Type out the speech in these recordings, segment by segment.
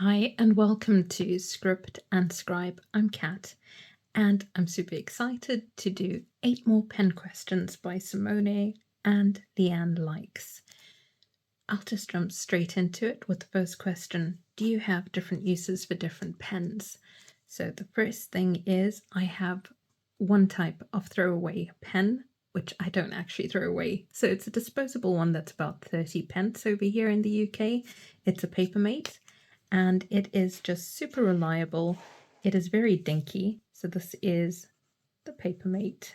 Hi, and welcome to Script and Scribe. I'm Kat, and I'm super excited to do 8 more pen questions by Simone and Leanne Likes. I'll just jump straight into it with the first question. Do you have different uses for different pens? So the first thing is I have one type of throwaway pen, which I don't actually throw away. So it's a disposable one that's about 30 pence over here in the UK. It's a Papermate, and it is just super reliable. It is very dinky. So this is the Papermate.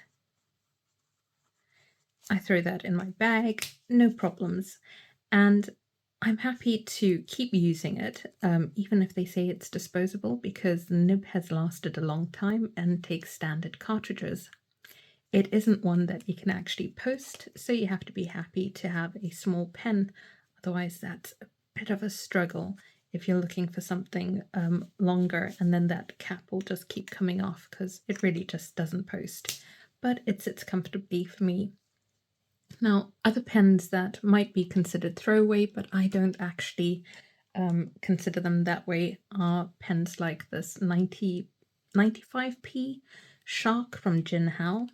I throw that in my bag, no problems. And I'm happy to keep using it, even if they say it's disposable, because the nib has lasted a long time and takes standard cartridges. It isn't one that you can actually post, so you have to be happy to have a small pen. Otherwise, that's a bit of a struggle if you're looking for something longer, and then that cap will just keep coming off because it really just doesn't post. But it sits comfortably for me. Now, other pens that might be considered throwaway, but I don't actually consider them that way, are pens like this 95p Shark from Jinhao.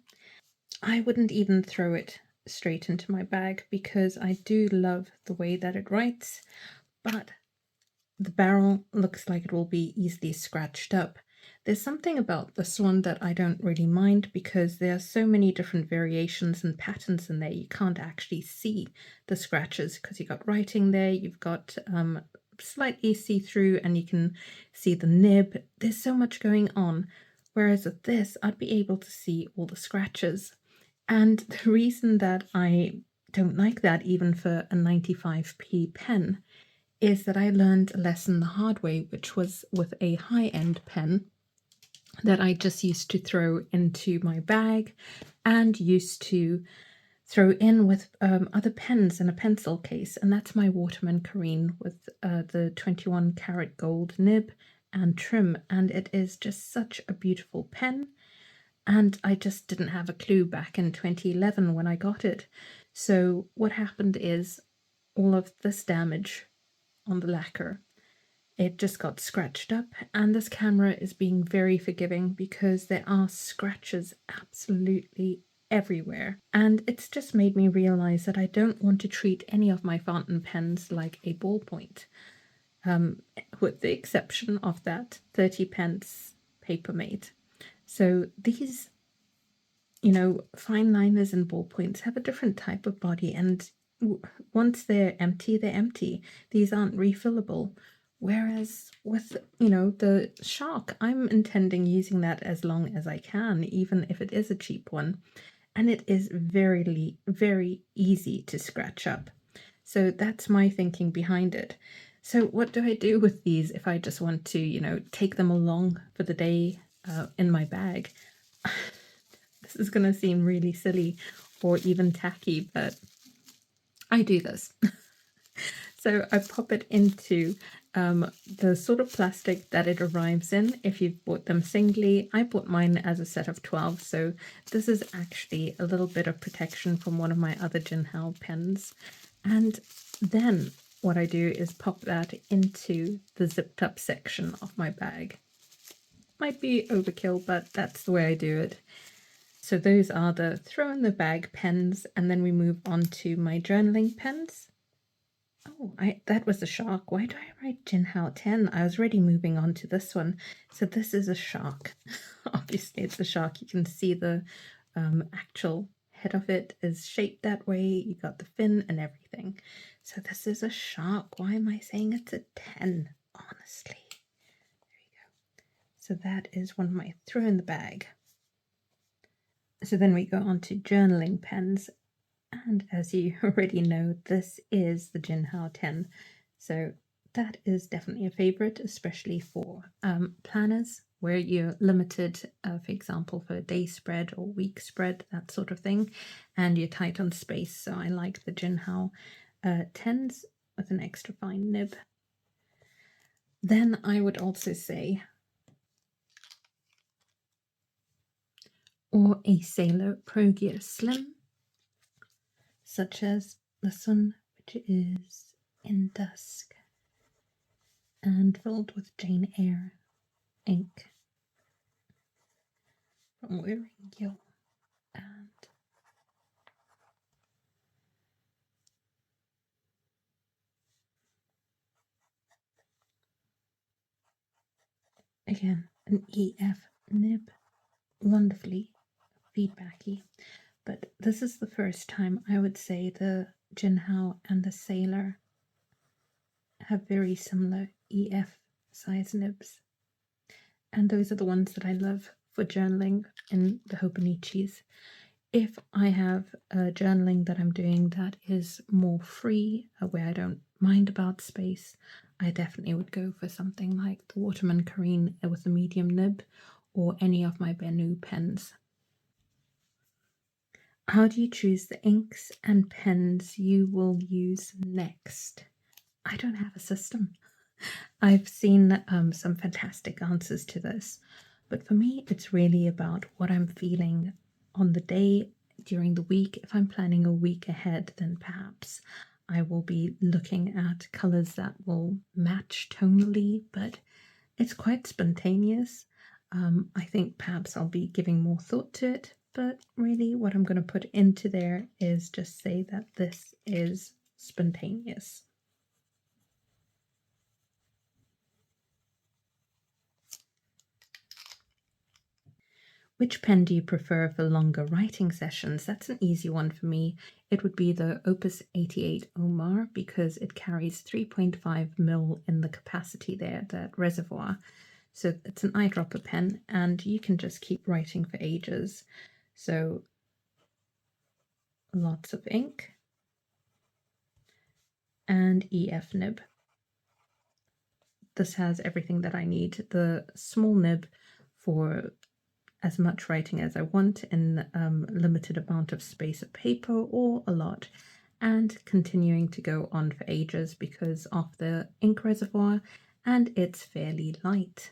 I wouldn't even throw it straight into my bag because I do love the way that it writes, but the barrel looks like it will be easily scratched up. There's something about this one that I don't really mind because there are so many different variations and patterns in there. You can't actually see the scratches because you've got writing there, you've got slightly see-through, and you can see the nib. There's so much going on. Whereas with this, I'd be able to see all the scratches. And the reason that I don't like that, even for a 95p pen, is that I learned a lesson the hard way, which was with a high-end pen that I just used to throw into my bag and used to throw in with other pens in a pencil case. And that's my Waterman Careen with the 21 karat gold nib and trim. And it is just such a beautiful pen. And I just didn't have a clue back in 2011 when I got it. So what happened is all of this damage on the lacquer, it just got scratched up, and this camera is being very forgiving because there are scratches absolutely everywhere. And it's just made me realize that I don't want to treat any of my fountain pens like a ballpoint, with the exception of that 30 pence Papermate. So these, fine liners and ballpoints have a different type of body, and once they're empty, they're empty. These aren't refillable. Whereas with, the Shark, I'm intending using that as long as I can, even if it is a cheap one. And it is very, very easy to scratch up. So that's my thinking behind it. So what do I do with these if I just want to, take them along for the day in my bag? This is going to seem really silly or even tacky, but I do this. So I pop it into the sort of plastic that it arrives in if you've bought them singly. I bought mine as a set of 12, so this is actually a little bit of protection from one of my other Jinhao pens. And then what I do is pop that into the zipped up section of my bag. Might be overkill, but that's the way I do it. So those are the throw in the bag pens, and then we move on to my journaling pens. Oh, that was a Shark. Why do I write Jinhao 10? I was already moving on to this one. So this is a Shark. Obviously, it's a Shark. You can see the actual head of it is shaped that way. You got the fin and everything. So this is a Shark. Why am I saying it's a 10? Honestly. There you go. So that is one of my throw in the bag. So then we go on to journaling pens. And as you already know, this is the Jinhao 10. So that is definitely a favorite, especially for planners where you're limited, for example, for a day spread or week spread, that sort of thing, and you're tight on space. So I like the Jinhao 10s with an extra fine nib. Then I would also say, or a Sailor Pro Gear Slim, such as this one, which is in dusk. and filled with Jane Eyre ink from Wearing Gill. And again, an EF nib, wonderfully feedbacky. But this is the first time I would say the Jinhao and the Sailor have very similar EF size nibs. And those are the ones that I love for journaling in the Hobonichis. If I have a journaling that I'm doing that is more free, where I don't mind about space, I definitely would go for something like the Waterman Careen with a medium nib, or any of my Bennu pens. How do you choose the inks and pens you will use next? I don't have a system. I've seen some fantastic answers to this, but for me, it's really about what I'm feeling on the day during the week. If I'm planning a week ahead, then perhaps I will be looking at colors that will match tonally, but it's quite spontaneous. I think perhaps I'll be giving more thought to it, but really what I'm going to put into there is just say that this is spontaneous. Which pen do you prefer for longer writing sessions? That's an easy one for me. It would be the Opus 88 Omar, because it carries 3.5 mil in the capacity there, that reservoir. So it's an eyedropper pen, and you can just keep writing for ages. So lots of ink and EF nib. This has everything that I need. The small nib for as much writing as I want in limited amount of space of paper, or a lot, and continuing to go on for ages because of the ink reservoir, and it's fairly light.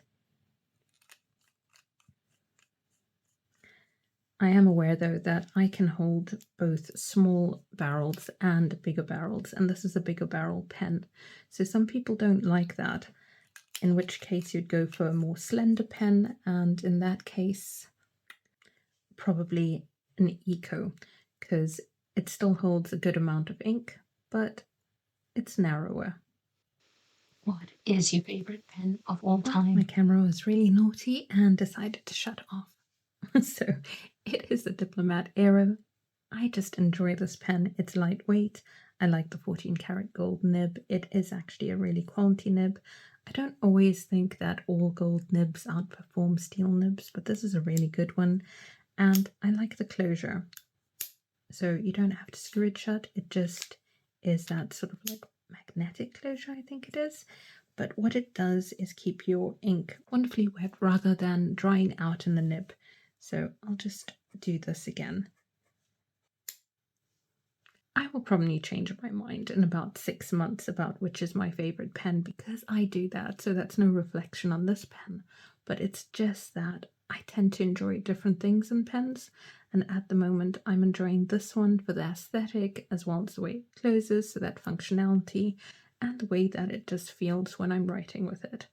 I am aware though that I can hold both small barrels and bigger barrels, and this is a bigger barrel pen, so some people don't like that, in which case you'd go for a more slender pen, and in that case probably an Eco, because it still holds a good amount of ink, but it's narrower. What is your favorite pen of all time? My camera was really naughty and decided to shut off. So it is the Diplomat Aero. I just enjoy this pen. It's lightweight. I like the 14 karat gold nib. It is actually a really quality nib. I don't always think that all gold nibs outperform steel nibs, but this is a really good one. And I like the closure. So you don't have to screw it shut. It just is that sort of like magnetic closure, I think it is. But what it does is keep your ink wonderfully wet rather than drying out in the nib. So I'll just do this again. I will probably change my mind in about 6 months about which is my favorite pen, because I do that. So that's no reflection on this pen, but it's just that I tend to enjoy different things in pens. And at the moment, I'm enjoying this one for the aesthetic, as well as the way it closes, so that functionality, and the way that it just feels when I'm writing with it.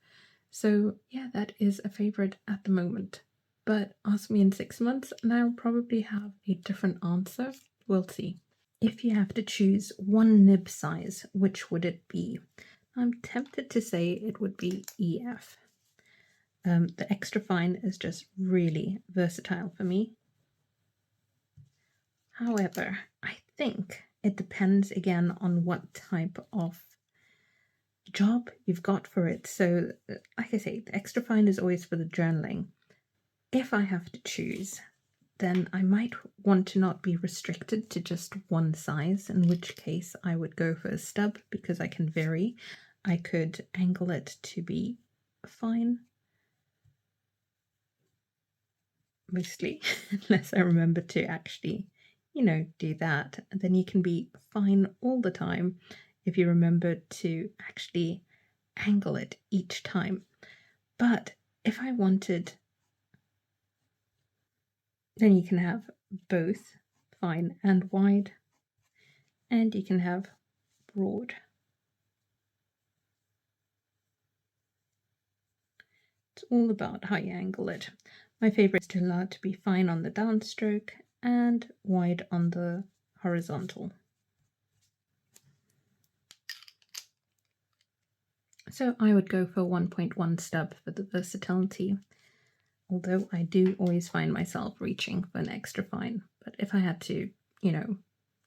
So yeah, that is a favorite at the moment. But ask me in 6 months and I'll probably have a different answer. We'll see. If you have to choose one nib size, which would it be? I'm tempted to say it would be EF. The extra fine is just really versatile for me. However, I think it depends again on what type of job you've got for it. So, like I say, the extra fine is always for the journaling. If I have to choose, then I might want to not be restricted to just one size, in which case I would go for a stub because I can vary. I could angle it to be fine, mostly, unless I remember to actually, do that. And then you can be fine all the time if you remember to actually angle it each time. But if I wanted, then you can have both fine and wide, and you can have broad. all about how you angle it. My favorite is to allow it to be fine on the downstroke and wide on the horizontal. So I would go for 1.1 stub for the versatility, although I do always find myself reaching for an extra fine. But if I had to,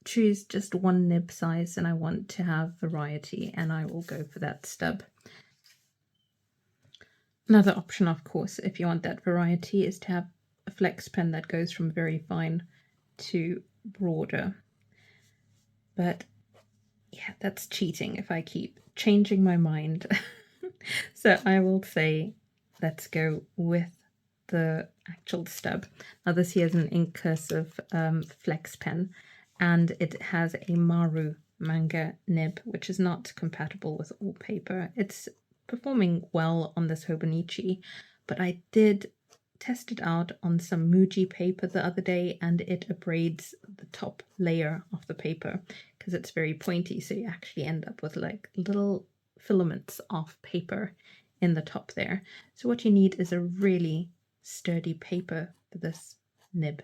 choose just one nib size and I want to have variety, and I will go for that stub. Another option, of course, if you want that variety, is to have a flex pen that goes from very fine to broader. But yeah, that's cheating if I keep changing my mind. So I will say let's go with the actual stub. Now this here is an ink cursive flex pen, and it has a Maru manga nib, which is not compatible with all paper. It's performing well on this Hobonichi, but I did test it out on some Muji paper the other day, and it abrades the top layer of the paper because it's very pointy, so you actually end up with like little filaments of paper in the top there. So what you need is a really sturdy paper for this nib,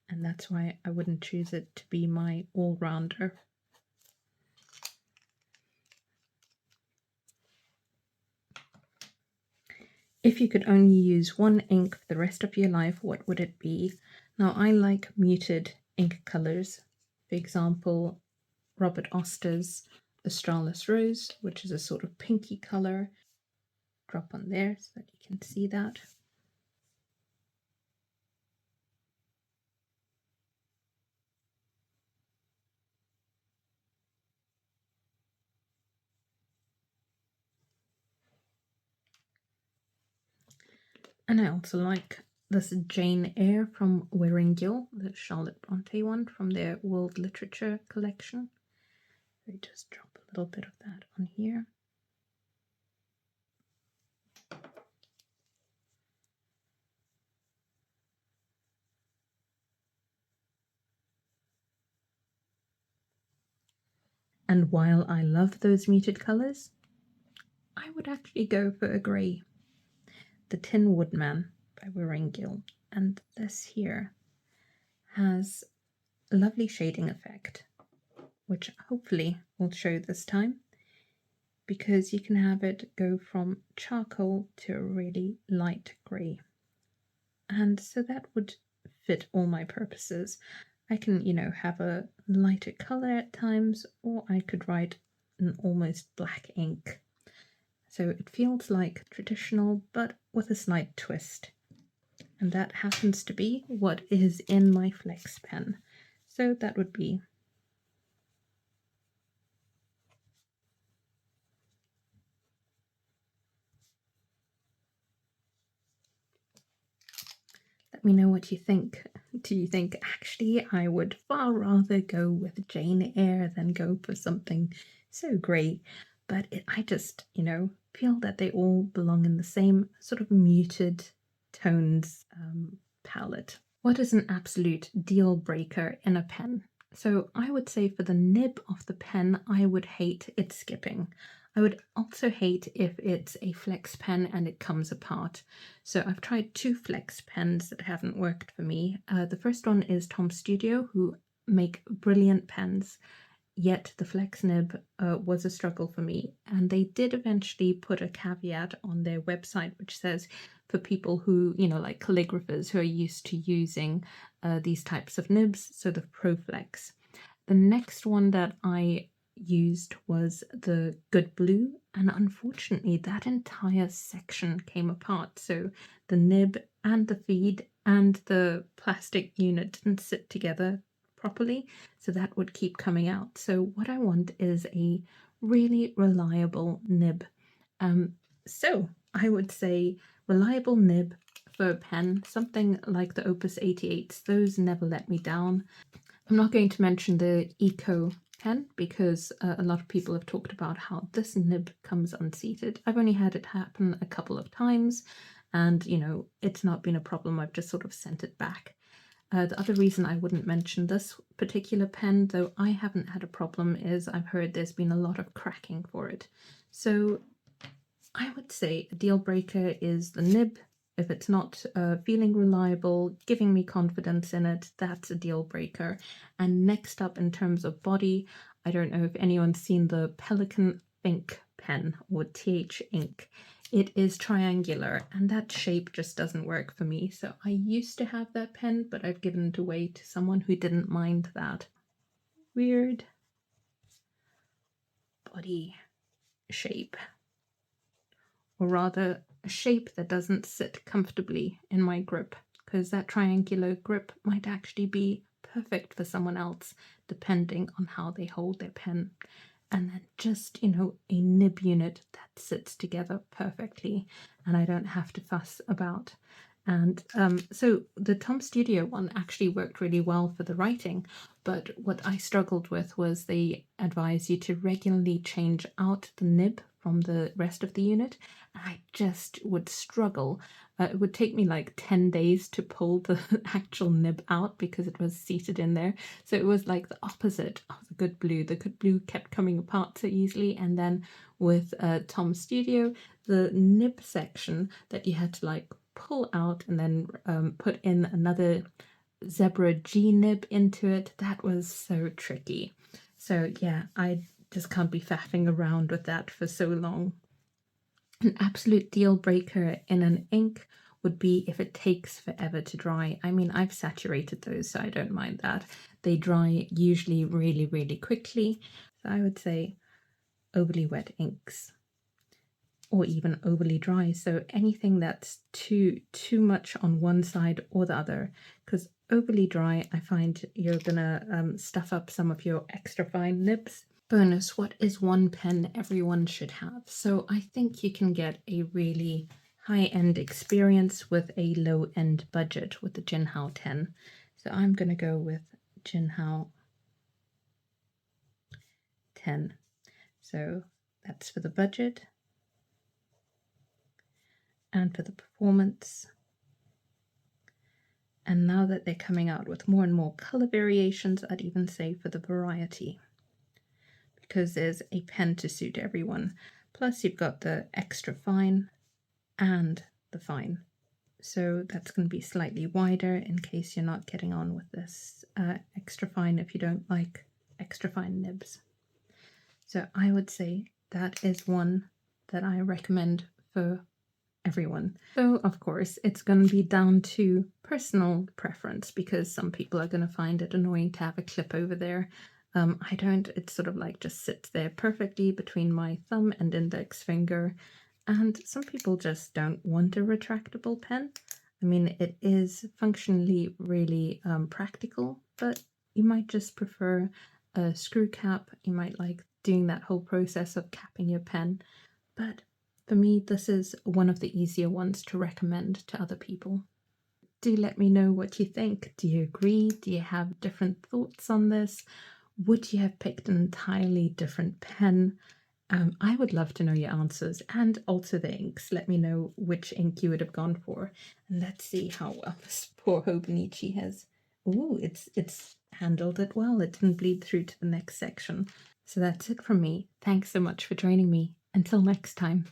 and that's why I wouldn't choose it to be my all-rounder. If you could only use one ink for the rest of your life, what would it be? Now, I like muted ink colors. For example, Robert Oster's Australis Rose, which is a sort of pinky color. Drop on there so that you can see that. And I also like this Jane Eyre from Wiringill, the Charlotte Bronte one from their World Literature collection. So I just drop a little bit of that on here. And while I love those muted colors, I would actually go for a grey. The Tin Woodman by Wiringill. And this here has a lovely shading effect, which hopefully will show this time, because you can have it go from charcoal to a really light grey. And so that would fit all my purposes. I can, have a lighter color at times, or I could write an almost black ink. So it feels like traditional, but with a slight twist. And that happens to be what is in my flex pen. So that would be let me know what you think. Do you think actually I would far rather go with Jane Eyre than go for something so grey? But I just, feel that they all belong in the same sort of muted tones palette. What is an absolute deal breaker in a pen? So I would say for the nib of the pen, I would hate it skipping. I would also hate if it's a flex pen and it comes apart. So I've tried 2 flex pens that haven't worked for me. The first one is Tom Studio, who make brilliant pens, yet the flex nib was a struggle for me. And they did eventually put a caveat on their website which says for people who, like calligraphers who are used to using these types of nibs, so the ProFlex. The next one that I used was the Good Blue, and unfortunately that entire section came apart. So the nib and the feed and the plastic unit didn't sit together properly, so that would keep coming out. So what I want is a really reliable nib. So I would say reliable nib for a pen, something like the Opus 88s. Those never let me down. I'm not going to mention the Eco pen because a lot of people have talked about how this nib comes unseated. I've only had it happen a couple of times, and it's not been a problem. I've just sort of sent it back. The other reason I wouldn't mention this particular pen, though I haven't had a problem, is I've heard there's been a lot of cracking for it. So I would say a deal breaker is the nib. If it's not feeling reliable, giving me confidence in it, that's a deal breaker. And next up, in terms of body, I don't know if anyone's seen the Pelican Ink pen or TH Ink. It is triangular, and that shape just doesn't work for me. So I used to have that pen, but I've given it away to someone who didn't mind that. Weird body shape, or rather a shape that doesn't sit comfortably in my grip, because that triangular grip might actually be perfect for someone else depending on how they hold their pen. And then just, you know, a nib unit that sits together perfectly and I don't have to fuss about. And so the Tom Studio one actually worked really well for the writing, but what I struggled with was they advise you to regularly change out the nib from the rest of the unit. And I just would struggle. It would take me like 10 days to pull the actual nib out because it was seated in there. So it was like the opposite of the good blue. The good blue kept coming apart so easily. And then with Tom Studio, the nib section that you had to like pull out and then put in another zebra G nib into it, that was so tricky. So yeah, I just can't be faffing around with that for so long. An absolute deal breaker in an ink would be if it takes forever to dry. I mean, I've saturated those, so I don't mind that. They dry usually really, really quickly. So I would say overly wet inks, or even overly dry. So anything that's too much on one side or the other, because overly dry, I find you're gonna stuff up some of your extra fine nibs. Bonus, what is one pen everyone should have? So I think you can get a really high-end experience with a low-end budget with the Jinhao 10. So I'm gonna go with Jinhao 10. So that's for the budget. And for the performance. And now that they're coming out with more and more color variations, I'd even say for the variety, because there's a pen to suit everyone. Plus you've got the extra fine and the fine. So that's going to be slightly wider in case you're not getting on with this extra fine if you don't like extra fine nibs. So I would say that is one that I recommend for everyone. So of course it's going to be down to personal preference, because some people are going to find it annoying to have a clip over there. I don't. It's sort of like just sits there perfectly between my thumb and index finger, and some people just don't want a retractable pen. I mean, it is functionally really practical, but you might just prefer a screw cap. You might like doing that whole process of capping your pen, but for me, this is one of the easier ones to recommend to other people. Do let me know what you think. Do you agree? Do you have different thoughts on this? Would you have picked an entirely different pen? I would love to know your answers, and also the inks. Let me know which ink you would have gone for. And let's see how well this poor Hobonichi has. Ooh, it's handled it well. It didn't bleed through to the next section. So that's it from me. Thanks so much for joining me. Until next time.